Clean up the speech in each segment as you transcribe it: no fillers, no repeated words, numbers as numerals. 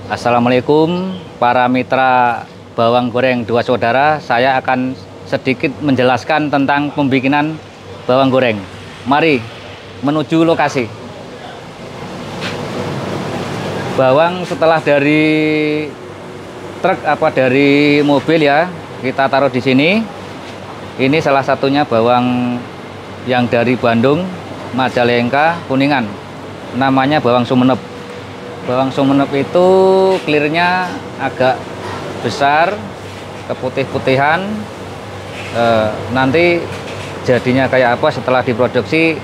Assalamualaikum para mitra bawang goreng dua saudara. Saya akan sedikit menjelaskan tentang pembikinan bawang goreng. Mari menuju lokasi. Bawang setelah dari truk dari mobil ya, kita taruh di sini. Ini salah satunya bawang yang dari Bandung, Majalengka, Kuningan. Namanya bawang Sumenep. Bawang Sumenep itu clearnya agak besar, keputih-putihan. Nanti jadinya kayak apa setelah diproduksi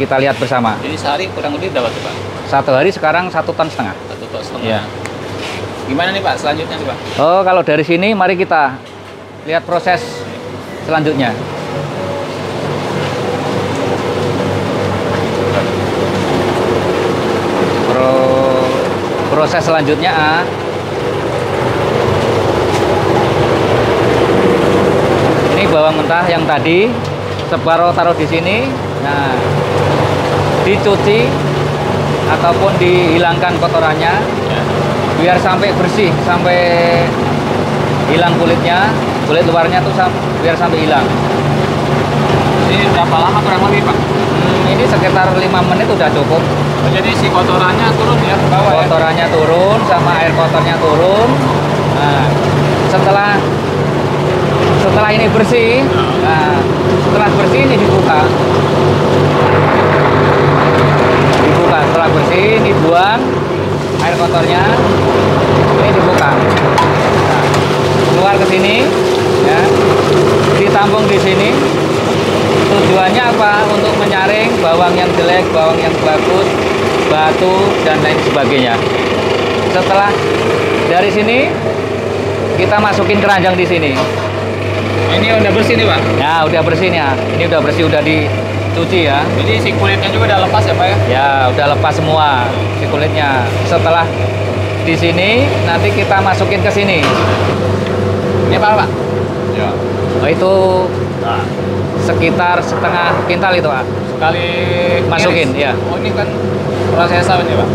kita lihat bersama. Jadi sehari kurang lebih berapa tuh Pak? Satu hari sekarang 1,5 ton. 1,5 ton. Ya. Gimana nih Pak selanjutnya nih Pak? Oh, kalau dari sini mari kita lihat proses selanjutnya. Proses selanjutnya ini bawang mentah yang tadi separuh taruh di sini. Nah, dicuci ataupun dihilangkan kotorannya Ya. biar sampai bersih, sampai hilang kulitnya, kulit luarnya tuh biar sampai hilang. Ini berapa lama kurang lebih Pak? Ini sekitar 5 menit udah cukup. Oh, jadi si kotorannya turun ya ke bawah ya? Kotorannya turun sama air kotornya turun. Nah, setelah ini bersih, nah, setelah bersih ini dibuka. Setelah bersih ini buang air kotornya, ini dibuka. Nah, keluar ke sini, ya, ditampung di sini. Tujuannya apa? Untuk menyaring bawang yang jelek, bawang yang bagus, batu dan lain sebagainya. Setelah dari sini kita masukin keranjang di sini. Ini udah bersih nih Pak? Ya, udah bersih nih ya. Ini udah bersih, udah dicuci ya. Jadi si kulitnya juga udah lepas ya Pak ya? Ya, udah lepas semua si kulitnya. Setelah di sini nanti kita masukin ke sini. Ini apa Pak? Ya. Oh, itu sekitar setengah kintal itu Pak. Sekali Masukin, iris. ya. Oh ini kan proses apa nih Pak?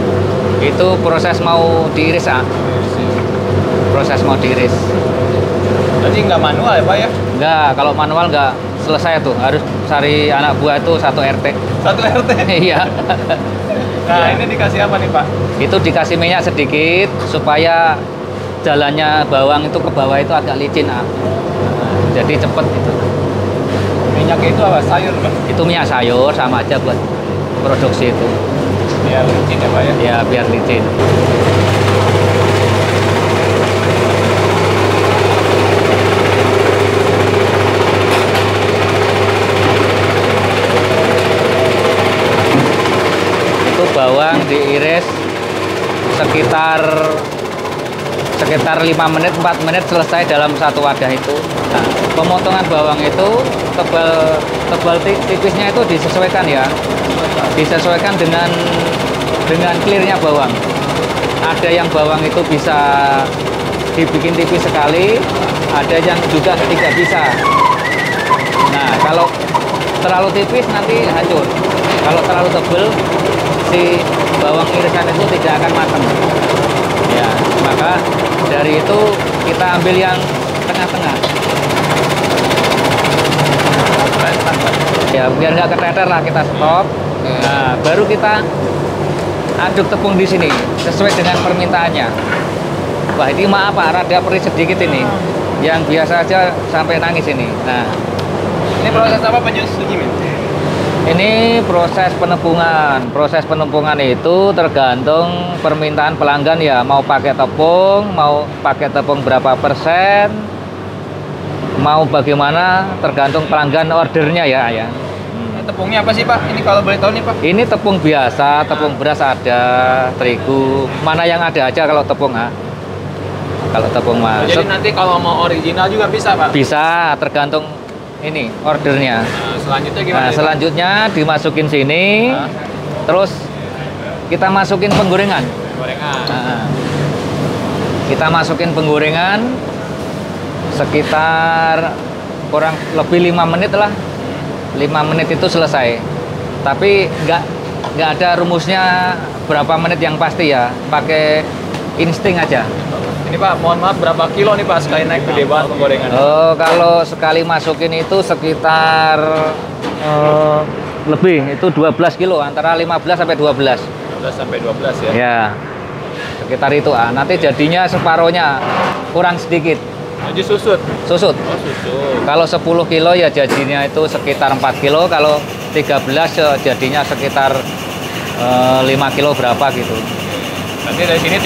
Itu proses mau diiris proses mau diiris. Jadi nggak manual ya Pak ya? Enggak, kalau manual enggak selesai tuh, harus cari anak buah itu satu RT. Satu RT? Iya. Nah Ya. ini dikasih apa nih Pak? Itu dikasih minyak sedikit supaya jalannya bawang itu ke bawah itu agak licin jadi cepet itu. Minyaknya itu apa? Sayur Pak? Itu minyak sayur sama aja buat produksi itu. Biar licin ya Pak ya? Ya biar licin. Itu bawang diiris sekitar 5 menit, 4 menit selesai dalam satu wadah itu. Nah, pemotongan bawang itu tebal tipisnya itu disesuaikan ya. Disesuaikan dengan clearnya bawang. Ada yang bawang itu bisa dibikin tipis sekali, ada yang juga tidak bisa. Nah, kalau terlalu tipis nanti hancur. Kalau terlalu tebal, si bawang irisan itu tidak akan matang. Ya, maka dari itu kita ambil yang tengah-tengah. Ya, biar nggak keteter lah kita stop. Nah, baru kita aduk tepung di sini sesuai dengan permintaannya. Wah, ini maaf Pak, rada perih sedikit ini. Yang biasa aja sampai nangis ini. Nah, Ini proses apa Pak Jus? ini proses penumpungan. Proses penumpungan itu tergantung permintaan pelanggan ya. Mau pakai tepung berapa persen, mau bagaimana, tergantung pelanggan ordernya ya. Tepungnya apa sih Pak? Ini kalau boleh tahu nih Pak? Ini tepung biasa, tepung beras ada, terigu, mana yang ada aja kalau tepung Kalau tepung Jadi nanti kalau mau original juga bisa Pak? bisa, tergantung ini ordernya. Nah, selanjutnya gimana? Nah, nih, Pak? selanjutnya dimasukin sini, terus kita masukin penggorengan. Gorengan. Nah, kita masukin penggorengan sekitar kurang lebih 5 menit lah. 5 menit itu selesai. Tapi nggak ada rumusnya berapa menit yang pasti ya. Pakai insting aja. Ini Pak, mohon maaf berapa kilo nih Pak sekali naik gede banget penggorengan? Kalau sekali masukin itu sekitar lebih, itu 12 kilo, antara 15 sampai 12. 12 sampai 12 ya? Ya, sekitar itu. Nanti jadinya separohnya kurang sedikit. Jadi susut? Susut. Oh, susut. Kalau 10 kilo ya jadinya itu sekitar 4 kilo, kalau 13 jadinya sekitar 5 kilo berapa gitu. Nanti dari sini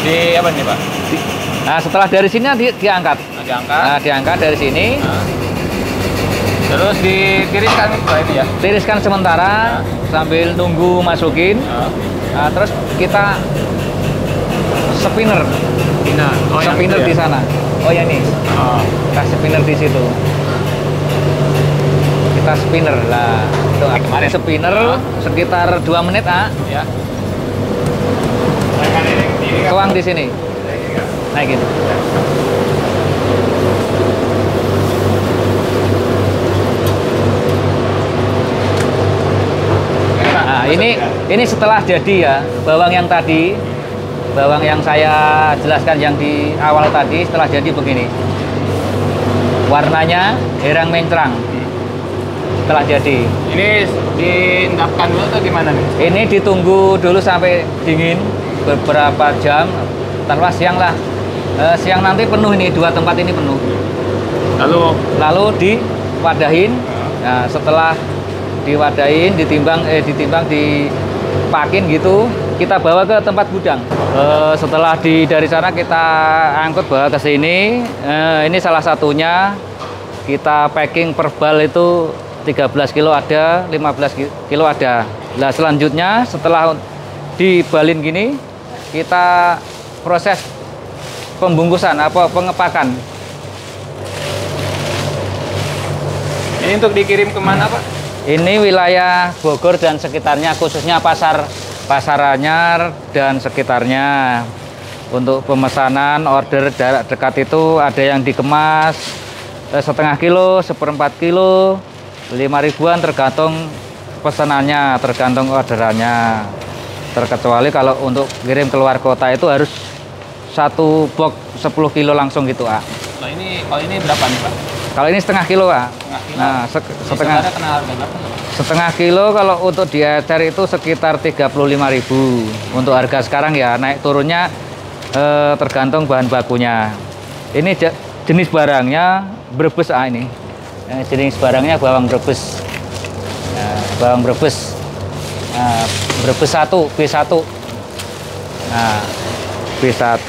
di apa nih Pak? Nah, setelah dari sini diangkat. Nah, diangkat. Nah, diangkat dari sini. Nah. Terus ditiriskan Pak ini ya? Tiriskan sementara sambil nunggu masukin. Nah, terus kita spinner. Oh, Spinner di sana. Oh ya nih. Kita spinner di situ. Kita spinner lah. Kemarin spinner sekitar 2 menit Ya. tuang di sini. Naikin. Nah, ini setelah jadi ya, bawang yang tadi, bawang yang saya jelaskan yang di awal tadi, setelah jadi begini. Warnanya herang mencrang. Setelah jadi. Ini diendapkan dulu atau gimana nih? Ini ditunggu dulu sampai dingin beberapa jam. Tanpa siang lah. Siang nanti penuh ini, 2 tempat ini penuh. Lalu diwadahin. Nah, setelah diwadahin, ditimbang, dipakin gitu, kita bawa ke tempat gudang. Setelah dari sana kita angkut bawa ke sini. Ini salah satunya kita packing per bal itu 13 kilo ada, 15 kilo ada. Nah, selanjutnya setelah dibalin gini, kita proses pembungkusan pengepakan. Ini untuk dikirim kemana Pak? Ini wilayah Bogor dan sekitarnya, khususnya Pasar Anyar dan sekitarnya. Untuk pemesanan order jarak dekat itu ada yang dikemas setengah kilo, 1/4 kilo, 5 ribuan tergantung pesanannya, tergantung orderannya. Terkecuali kalau untuk kirim keluar kota itu harus 1 box 10 kilo langsung gitu Nah ini, kalau ini berapa nih Pak? Kalau ini setengah kilo Setengah kilo. Nah, setengah kilo kalau untuk di ecer itu sekitar 35.000 untuk harga sekarang ya. Naik turunnya tergantung bahan bakunya. Ini jenis barangnya Brebes ini. Jenis barangnya bawang Brebes. Bawang Brebes. Brebes 1, B1. Nah, B1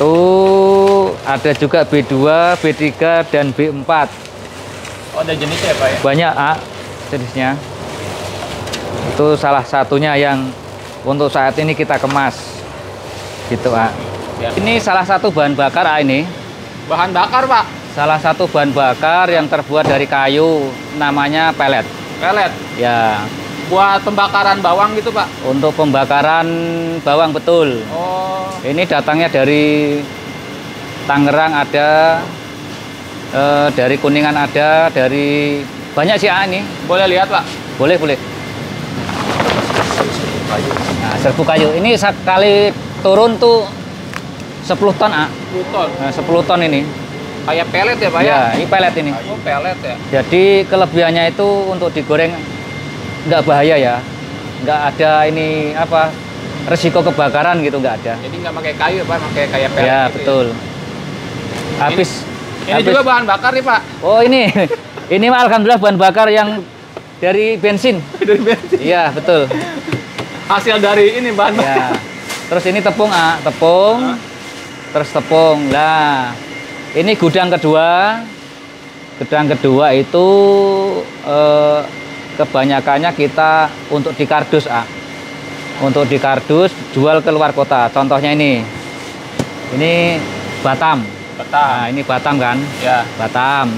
ada juga B2, B3 dan B4. Oh, ada jenisnya ya Pak ya? Banyak jenisnya. Itu salah satunya yang untuk saat ini kita kemas. Gitu ya. Ini salah satu bahan bakar ini. Bahan bakar Pak? Salah satu bahan bakar yang terbuat dari kayu, namanya pelet. Pelet? Ya. Buat pembakaran bawang gitu Pak? Untuk pembakaran bawang, betul. Oh. Ini datangnya dari Tangerang ada, dari Kuningan ada, dari banyak sih ini. Boleh lihat Pak? Boleh. Nah, serbu kayu. Ini sekali turun tuh 10 ton 10 ton? Nah, 10 ton ini. Kayak pelet ya Pak ya? Ya, ini pelet ini. Oh, pelet ya? Jadi kelebihannya itu untuk digoreng nggak bahaya ya. Nggak ada ini resiko kebakaran gitu, nggak ada. Jadi nggak pakai kayu Pak, pakai kayak pelet Ya, gitu betul. Ya? Ini juga bahan bakar nih Pak? Oh ini, ini alhamdulillah bahan bakar yang dari bensin. Dari bensin? Iya, betul. Hasil dari ini bahan bakar? Ya. Terus ini tepung, terus tepung. Nah, ini gudang kedua. Gudang kedua itu kebanyakannya kita untuk di kardus, Untuk di kardus jual ke luar kota. Contohnya ini Batam. Nah, ini Batam kan? Ya. Batam.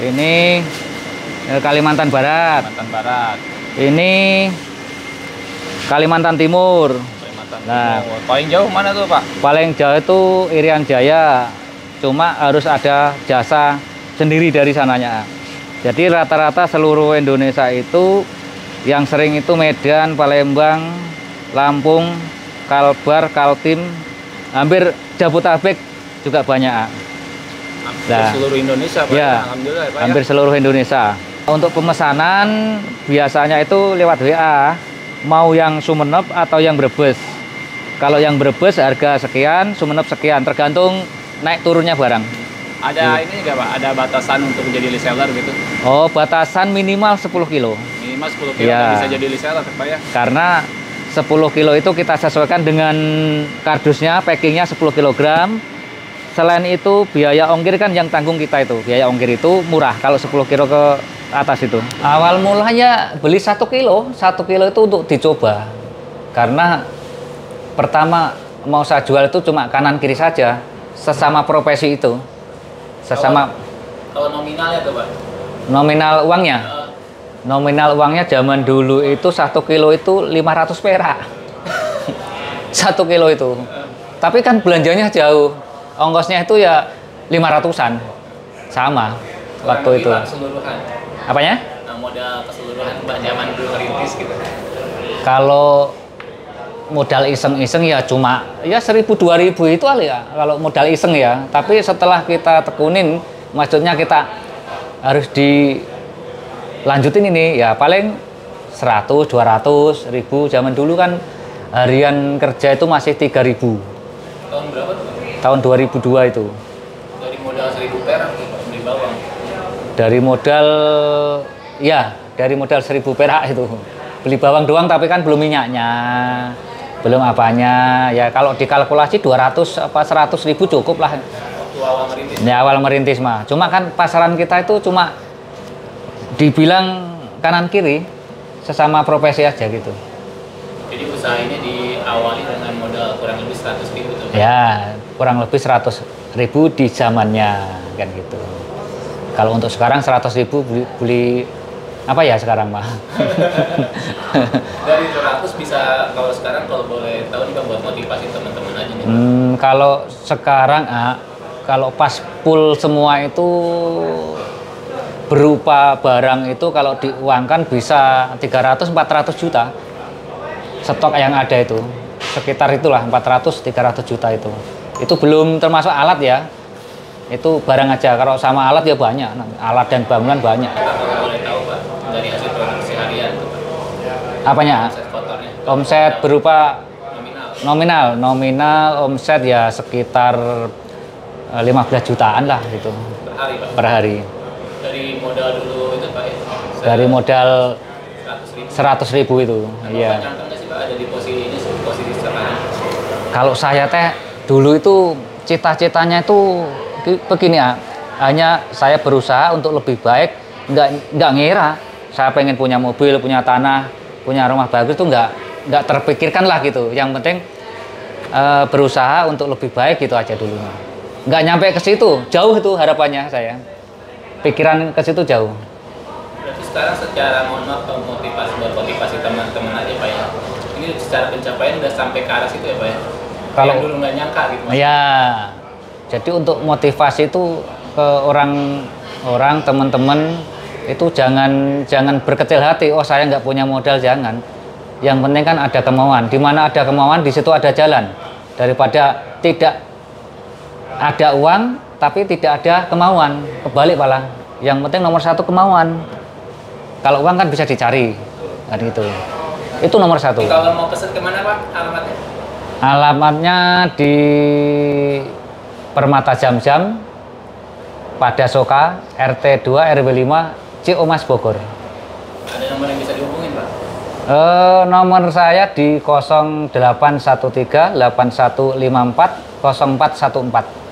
Ini Kalimantan Barat. Kalimantan Barat. Ini Kalimantan Timur. Nah, paling jauh mana tuh Pak? Paling jauh itu Irian Jaya. Cuma harus ada jasa sendiri dari sananya. Jadi rata-rata seluruh Indonesia itu yang sering itu Medan, Palembang, Lampung, Kalbar, Kaltim, hampir Jabodetabek juga banyak. Hampir seluruh Indonesia, Pak. Ya, Alhamdulillah, Pak. hampir seluruh Indonesia. Untuk pemesanan biasanya itu lewat WA, mau yang Sumeneb atau yang Brebes. Kalau yang Brebes harga sekian, Sumeneb sekian, tergantung naik turunnya barang. Ada ini nggak, Pak? Ada batasan untuk menjadi reseller gitu? Oh, batasan minimal 10 kilo. Minimal 10 kilo Ya. bisa jadi reseller, Pak ya? Karena 10 kilo itu kita sesuaikan dengan kardusnya, packingnya 10 kilogram. Selain itu biaya ongkir kan yang tanggung kita itu. Biaya ongkir itu murah kalau 10 kilo ke atas itu. Awal mulanya beli 1 kilo. 1 kilo itu untuk dicoba. Karena pertama mau saya jual itu cuma kanan kiri saja. Sesama profesi itu. Sesama Kalau nominalnya tuh, Pak? nominal uangnya. Nominal uangnya zaman dulu itu 1 kilo itu 500 perak. 1 kilo itu. Tapi kan belanjanya jauh. Ongkosnya itu ya 500-an. Sama waktu itu. Keseluruhan. Apanya? Nah, modal keseluruhan Pak zaman dulu ngerintis gitu. Kalau modal iseng-iseng ya cuma ya 1.000-2.000 itu kali ya. Kalau modal iseng ya. Tapi setelah kita tekunin, maksudnya kita harus dilanjutin ini ya paling 100, 200, 1.000. Zaman dulu kan harian kerja itu masih 3.000. Tahun berapa tuh, Pak? Tahun 2002 itu. Dari modal 1.000 perak tuh, Pak, beli bawang. Dari modal 1.000 perak itu. Beli bawang doang tapi kan belum minyaknya. Belum apanya. Ya kalau dikalkulasi 200 apa 100.000 cukup lah. Waktu awal merintis. Ya awal merintis mah. Cuma kan pasaran kita itu cuma dibilang kanan kiri sesama profesi aja gitu. Jadi usaha ini diawali dengan modal kurang lebih 100.000 tuh, Pak. Ya, kurang lebih 100.000 di zamannya kan gitu. Kalau untuk sekarang 100.000 beli apa ya sekarang mah? Dari 100 bisa, kalau sekarang kalau boleh tahu nih Pak, buat motivasi teman-teman aja nih. Kalau sekarang kalau pas full semua itu berupa barang itu kalau diuangkan bisa 300-400 juta. Stok yang ada itu sekitar itulah 400-300 juta itu. Itu belum termasuk alat ya. Itu barang aja. Kalau sama alat ya banyak. Alat dan bangunan banyak. Kalau boleh tahu Pak, dari hasil produksi harian tuh, Pak. Apanya? Omset kotornya. Omset berupa Nominal. nominal omset ya sekitar 15 jutaan lah gitu Per hari, Pak. per hari. Dari modal dulu itu Pak ya? Dari modal 100.000. 100.000 itu. Iya. Bapak nyangka nggak sih Pak ada di posisi ini, posisi sekarang? Kalau saya teh dulu itu cita-citanya itu begini ya, hanya saya berusaha untuk lebih baik, nggak ngira saya pengen punya mobil, punya tanah, punya rumah bagus itu nggak terpikirkan lah gitu. Yang penting berusaha untuk lebih baik gitu aja dulu. Nggak nyampe ke situ, jauh itu harapannya saya. Pikiran ke situ jauh. Berarti sekarang secara motivasi teman-teman aja Pak ya? Ini secara pencapaian udah sampai ke arah situ ya Pak ya? Kalau yang dulu nggak nyangka gitu Mas. Ya, jadi untuk motivasi itu ke orang teman-teman itu jangan berkecil hati. Oh saya nggak punya modal, jangan. Yang penting kan ada kemauan. Di mana ada kemauan di situ ada jalan. Daripada tidak ada uang tapi tidak ada kemauan, kebalik malah. Yang penting nomor satu kemauan. Kalau uang kan bisa dicari, kan gitu. Itu nomor satu. Kalau mau pesen kemana Pak alamatnya? Alamatnya di Permata Jam-Jam, pada Soka, RT 2 RW 5, Ciomas Bogor. Ada nomor yang bisa dihubungin Pak? Nomor saya di 0813 8154 0414.